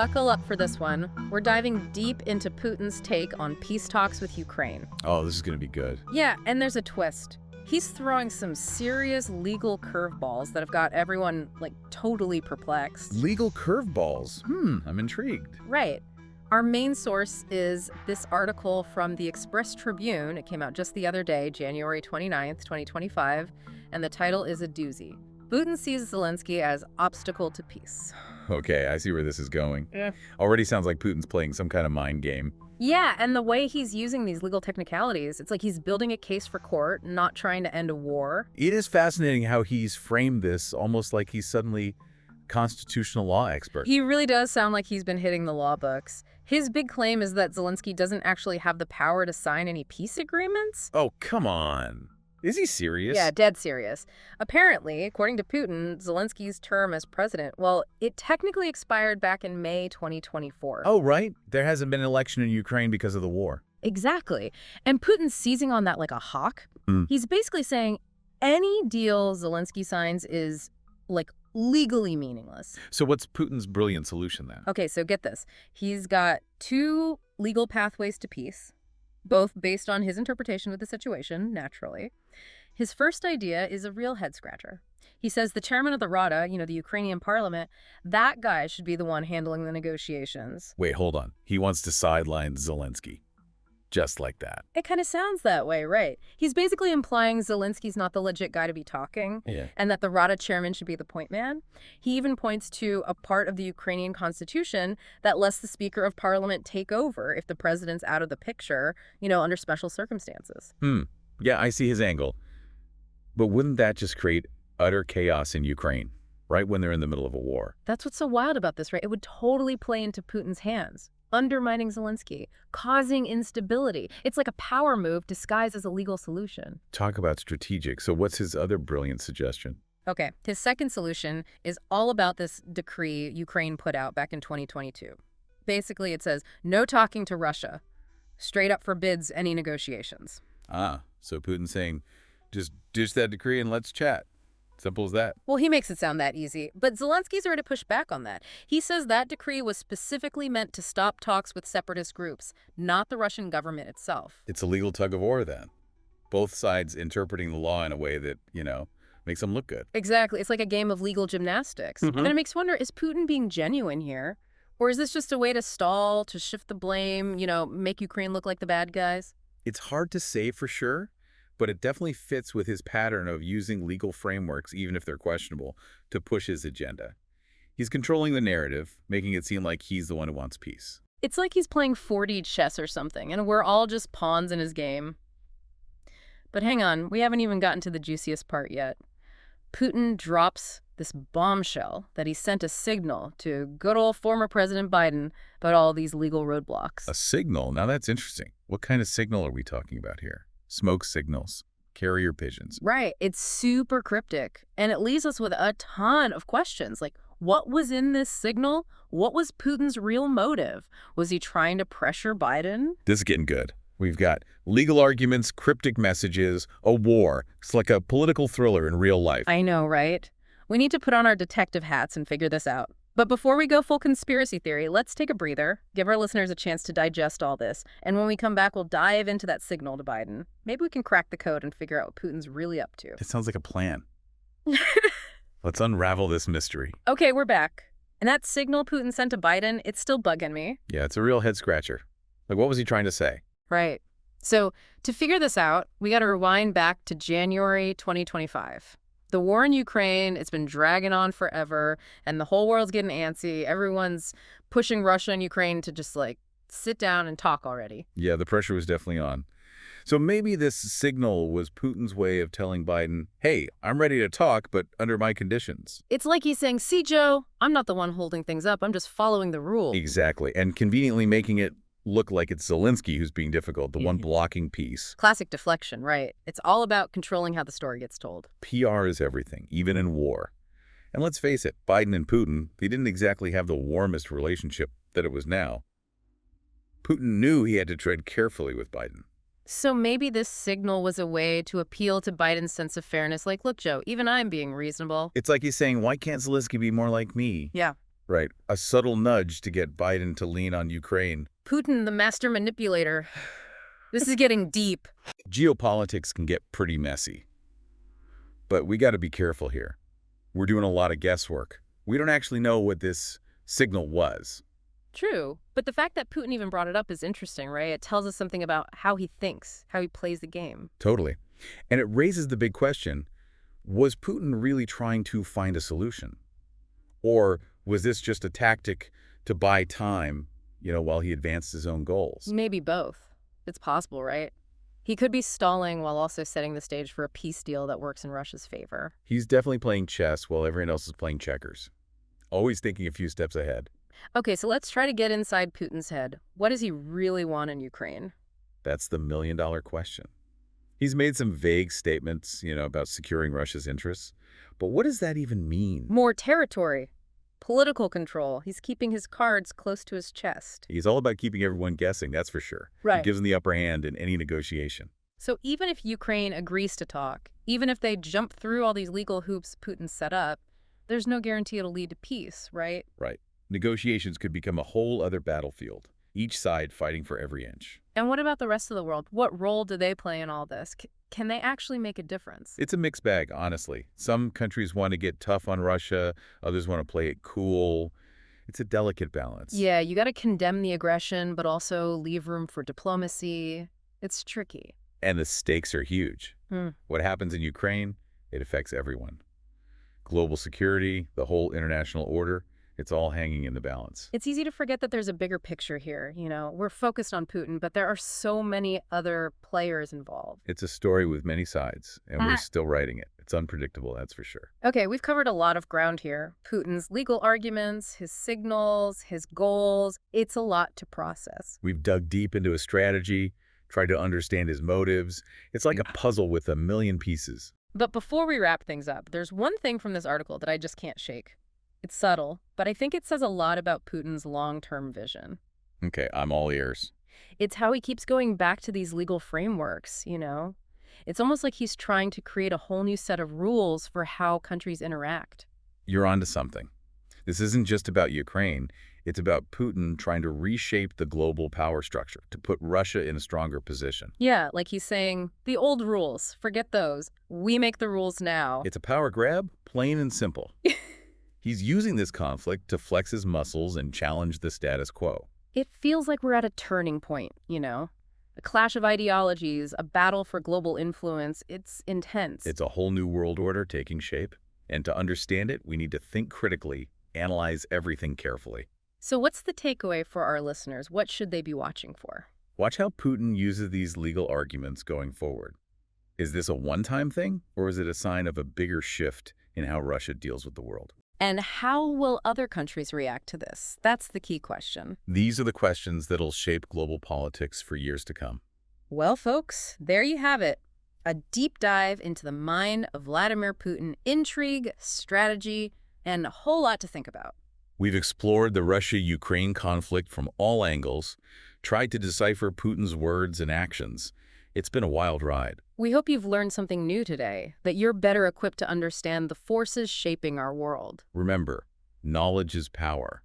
buckle up for this one. We're diving deep into Putin's take on peace talks with Ukraine. Oh, this is going to be good. Yeah, and there's a twist. He's throwing some serious legal curveballs that have got everyone, like, totally perplexed. Legal curveballs. I'm intrigued. Right. Our main source is this article from the Express Tribune. It came out just the other day, January 29th, 2025, and the title is a doozy. Putin sees Zelensky as obstacle to peace. Okay, I see where this is going. Already sounds like Putin's playing some kind of mind game. Yeah, and the way he's using these legal technicalities, it's like he's building a case for court, not trying to end a war. It is fascinating how he's framed this almost like he's suddenly constitutional law expert. He really does sound like he's been hitting the law books. His big claim is that Zelensky doesn't actually have the power to sign any peace agreements. Oh, come on. Is he serious? Yeah, dead serious. Apparently, according to Putin, Zelensky's term as president, well, it technically expired back in May 2024. Oh, right. There hasn't been an election in Ukraine because of the war. Exactly. And Putin's seizing on that like a hawk. He's basically saying any deal Zelensky signs is, like, legally meaningless. So what's Putin's brilliant solution then? Okay, so get this. He's got two legal pathways to peace, both based on his interpretation of the situation, naturally. His first idea is a real head-scratcher. He says the chairman of the Rada, the Ukrainian parliament, that guy should be the one handling the negotiations. Wait, hold on. He wants to sideline Zelensky. Just like that. It kind of sounds that way, right? He's basically implying Zelensky's not the legit guy to be talking, and that the Rada chairman should be the point man. He even points to a part of the Ukrainian constitution that lets the Speaker of Parliament take over if the president's out of the picture, under special circumstances. Yeah, I see his angle. But wouldn't that just create utter chaos in Ukraine, right when they're in the middle of a war? That's what's so wild about this, right? It would totally play into Putin's hands, undermining Zelensky, causing instability. It's like a power move disguised as a legal solution. Talk about strategic. So what's his other brilliant suggestion? Okay, his second solution is all about this decree Ukraine put out back in 2022. Basically, it says, no talking to Russia. Straight up forbids any negotiations. Ah, so Putin's saying, just ditch that decree and let's chat. Simple as that. Well, he makes it sound that easy, but Zelensky's already pushed back on that. He says that decree was specifically meant to stop talks with separatist groups, not the Russian government itself. It's a legal tug of war then. Both sides interpreting the law in a way that, makes them look good. Exactly. It's like a game of legal gymnastics. And it makes you wonder, is Putin being genuine here? Or is this just a way to stall, to shift the blame, make Ukraine look like the bad guys? It's hard to say for sure, but it definitely fits with his pattern of using legal frameworks, even if they're questionable, to push his agenda. He's controlling the narrative, making it seem like he's the one who wants peace. It's like he's playing 4D chess or something, and we're all just pawns in his game. But hang on, we haven't even gotten to the juiciest part yet. Putin drops this bombshell that he sent a signal to good old former President Biden about all these legal roadblocks. A signal? Now that's interesting. What kind of signal are we talking about here? Smoke signals, carrier pigeons. Right. It's super cryptic. And it leaves us with a ton of questions. Like, what was in this signal? What was Putin's real motive? Was he trying to pressure Biden? This is getting good. We've got legal arguments, cryptic messages, a war. It's like a political thriller in real life. I know, right? We need to put on our detective hats and figure this out. But before we go full conspiracy theory, let's take a breather, give our listeners a chance to digest all this, and when we come back, we'll dive into that signal to Biden. Maybe we can crack the code and figure out what Putin's really up to. It sounds like a plan. Let's unravel this mystery. Okay, we're back. And that signal Putin sent to Biden, it's still bugging me. Yeah, it's a real head-scratcher. Like, what was he trying to say? Right. So, to figure this out, we got to rewind back to January 2025. The war in Ukraine, it's been dragging on forever, and the whole world's getting antsy. Everyone's pushing Russia and Ukraine to just, sit down and talk already. Yeah, the pressure was definitely on. So maybe this signal was Putin's way of telling Biden, hey, I'm ready to talk, but under my conditions. It's like he's saying, see, Joe, I'm not the one holding things up. I'm just following the rules. Exactly, and conveniently making it look like it's Zelensky who's being difficult, the one blocking peace. Classic deflection, right? It's all about controlling how the story gets told. PR is everything, even in war. And let's face it, Biden and Putin, they didn't exactly have the warmest relationship that it was now. Putin knew he had to tread carefully with Biden. So maybe this signal was a way to appeal to Biden's sense of fairness. Like, look, Joe, even I'm being reasonable. It's like he's saying, why can't Zelensky be more like me? Yeah. Right. A subtle nudge to get Biden to lean on Ukraine. Putin, the master manipulator. This is getting deep. Geopolitics can get pretty messy. But we got to be careful here. We're doing a lot of guesswork. We don't actually know what this signal was. True, but the fact that Putin even brought it up is interesting, right? It tells us something about how he thinks, how he plays the game. Totally. And it raises the big question, was Putin really trying to find a solution? Or was this just a tactic to buy time, while he advanced his own goals? Maybe both. It's possible, right? He could be stalling while also setting the stage for a peace deal that works in Russia's favor. He's definitely playing chess while everyone else is playing checkers. Always thinking a few steps ahead. Okay, so let's try to get inside Putin's head. What does he really want in Ukraine? That's the million-dollar question. He's made some vague statements, about securing Russia's interests. But what does that even mean? More territory. Political control. He's keeping his cards close to his chest. He's all about keeping everyone guessing, that's for sure. Right. He gives them the upper hand in any negotiation. So even if Ukraine agrees to talk, even if they jump through all these legal hoops Putin set up, there's no guarantee it'll lead to peace, right? Right. Negotiations could become a whole other battlefield, each side fighting for every inch. And what about the rest of the world? What role do they play in all this? Can they actually make a difference? It's a mixed bag, honestly. Some countries want to get tough on Russia, others want to play it cool. It's a delicate balance. Yeah, you got to condemn the aggression, but also leave room for diplomacy. It's tricky. And the stakes are huge. What happens in Ukraine, it affects everyone. Global security, the whole international order, it's all hanging in the balance. It's easy to forget that there's a bigger picture here. We're focused on Putin, but there are so many other players involved. It's a story with many sides, and we're still writing it. It's unpredictable, that's for sure. Okay, we've covered a lot of ground here. Putin's legal arguments, his signals, his goals. It's a lot to process. We've dug deep into his strategy, tried to understand his motives. It's like a puzzle with a million pieces. But before we wrap things up, there's one thing from this article that I just can't shake. It's subtle, but I think it says a lot about Putin's long-term vision. Okay, I'm all ears. It's how he keeps going back to these legal frameworks, It's almost like he's trying to create a whole new set of rules for how countries interact. You're onto something. This isn't just about Ukraine. It's about Putin trying to reshape the global power structure to put Russia in a stronger position. Yeah, like he's saying, the old rules, forget those. We make the rules now. It's a power grab, plain and simple. He's using this conflict to flex his muscles and challenge the status quo. It feels like we're at a turning point, A clash of ideologies, a battle for global influence. It's intense. It's a whole new world order taking shape. And to understand it, we need to think critically, analyze everything carefully. So what's the takeaway for our listeners? What should they be watching for? Watch how Putin uses these legal arguments going forward. Is this a one-time thing, or is it a sign of a bigger shift in how Russia deals with the world? And how will other countries react to this? That's the key question. These are the questions that'll shape global politics for years to come. Well, folks, there you have it. A deep dive into the mind of Vladimir Putin, intrigue, strategy, and a whole lot to think about. We've explored the Russia-Ukraine conflict from all angles, tried to decipher Putin's words and actions. It's been a wild ride. We hope you've learned something new today, that you're better equipped to understand the forces shaping our world. Remember, knowledge is power.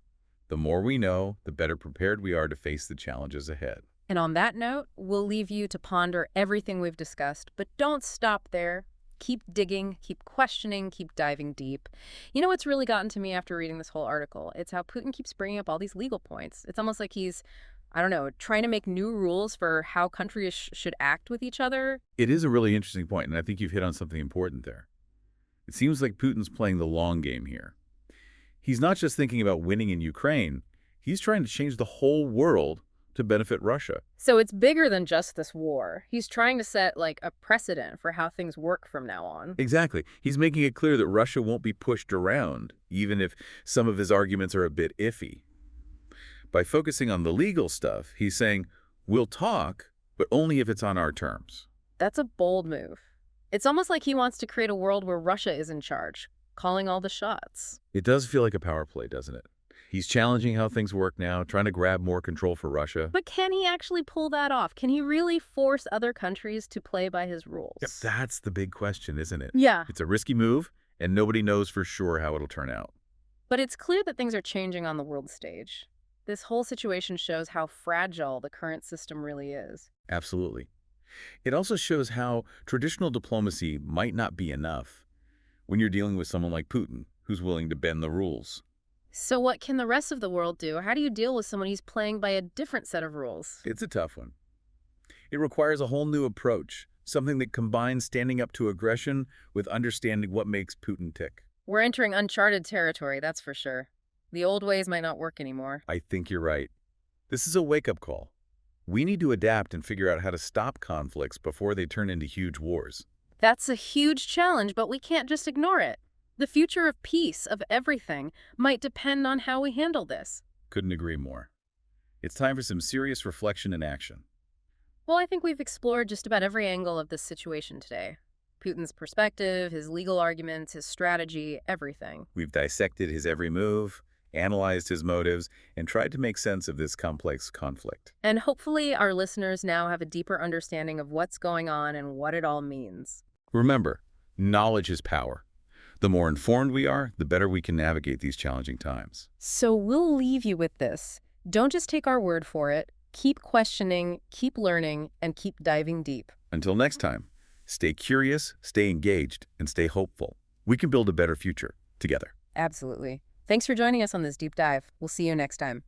The more we know, the better prepared we are to face the challenges ahead. And on that note, we'll leave you to ponder everything we've discussed, but don't stop there. Keep digging, keep questioning, keep diving deep. You know what's really gotten to me after reading this whole article? It's how Putin keeps bringing up all these legal points. It's almost like he's, trying to make new rules for how countries should act with each other. It is a really interesting point, and I think you've hit on something important there. It seems like Putin's playing the long game here. He's not just thinking about winning in Ukraine. He's trying to change the whole world to benefit Russia. So it's bigger than just this war. He's trying to set, a precedent for how things work from now on. Exactly. He's making it clear that Russia won't be pushed around, even if some of his arguments are a bit iffy. By focusing on the legal stuff, he's saying, we'll talk, but only if it's on our terms. That's a bold move. It's almost like he wants to create a world where Russia is in charge, calling all the shots. It does feel like a power play, doesn't it? He's challenging how things work now, trying to grab more control for Russia. But can he actually pull that off? Can he really force other countries to play by his rules? Yep, that's the big question, isn't it? Yeah. It's a risky move, and nobody knows for sure how it'll turn out. But it's clear that things are changing on the world stage. This whole situation shows how fragile the current system really is. Absolutely. It also shows how traditional diplomacy might not be enough when you're dealing with someone like Putin, who's willing to bend the rules. So what can the rest of the world do? How do you deal with someone who's playing by a different set of rules? It's a tough one. It requires a whole new approach, something that combines standing up to aggression with understanding what makes Putin tick. We're entering uncharted territory, that's for sure. The old ways might not work anymore. I think you're right. This is a wake-up call. We need to adapt and figure out how to stop conflicts before they turn into huge wars. That's a huge challenge, but we can't just ignore it. The future of peace, of everything, might depend on how we handle this. Couldn't agree more. It's time for some serious reflection and action. Well, I think we've explored just about every angle of this situation today. Putin's perspective, his legal arguments, his strategy, everything. We've dissected his every move, analyzed his motives, and tried to make sense of this complex conflict. And hopefully our listeners now have a deeper understanding of what's going on and what it all means. Remember, knowledge is power. The more informed we are, the better we can navigate these challenging times. So we'll leave you with this. Don't just take our word for it. Keep questioning, keep learning, and keep diving deep. Until next time, stay curious, stay engaged, and stay hopeful. We can build a better future together. Absolutely. Thanks for joining us on this deep dive. We'll see you next time.